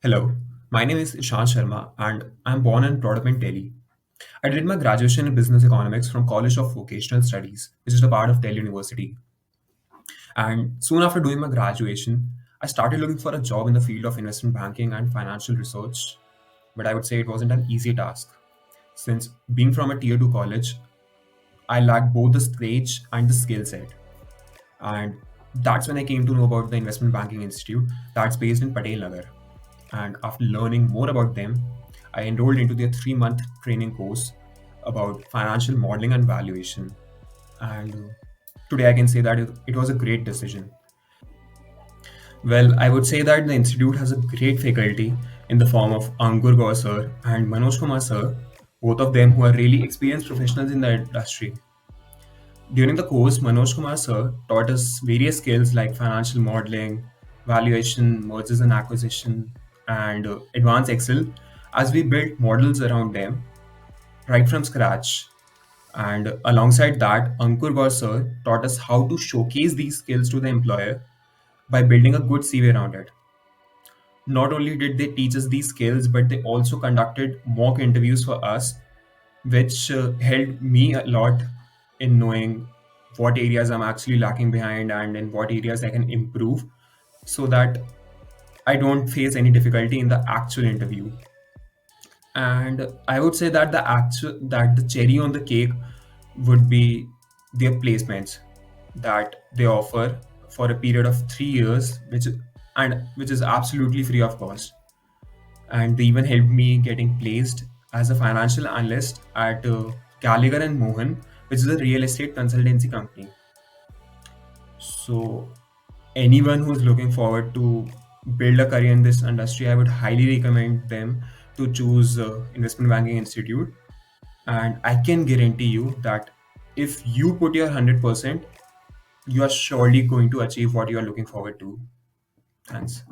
Hello, my name is Ishaan Sharma and I'm born and brought up in Delhi. I did my graduation in business economics from College of Vocational Studies, which is a part of Delhi University. And soon after doing my graduation, I started looking for a job in the field of investment banking and financial research. But I would say it wasn't an easy task. Since being from a tier 2 college, I lacked both the stage and the skill set. And that's when I came to know about the Investment Banking Institute that's based in Patel Nagar. And after learning more about them, I enrolled into their 3 month training course about financial modeling and valuation. And today I can say that it was a great decision. Well, I would say that the institute has a great faculty in the form of Ankur Gaur sir and Manoj Kumar sir, both of them who are really experienced professionals in the industry. During the course, Manoj Kumar sir taught us various skills like financial modeling, valuation, mergers and acquisition, and advanced Excel as we built models around them right from scratch. And alongside that, Ankur Gaur sir taught us how to showcase these skills to the employer by building a good CV around it. Not only did they teach us these skills, but they also conducted mock interviews for us, which helped me a lot in knowing what areas I'm actually lacking behind and in what areas I can improve so that I don't face any difficulty in the actual interview. And I would say that the cherry on the cake would be their placements that they offer for a period of 3 years, which is absolutely free of cost. And they even helped me getting placed as a financial analyst at Gallagher and Mohan, which is a real estate consultancy company. So anyone who's looking forward to build a career in this industry, I would highly recommend them to choose Investment Banking Institute. And I can guarantee you that if you put your 100%, you are surely going to achieve what you are looking forward to. Thanks.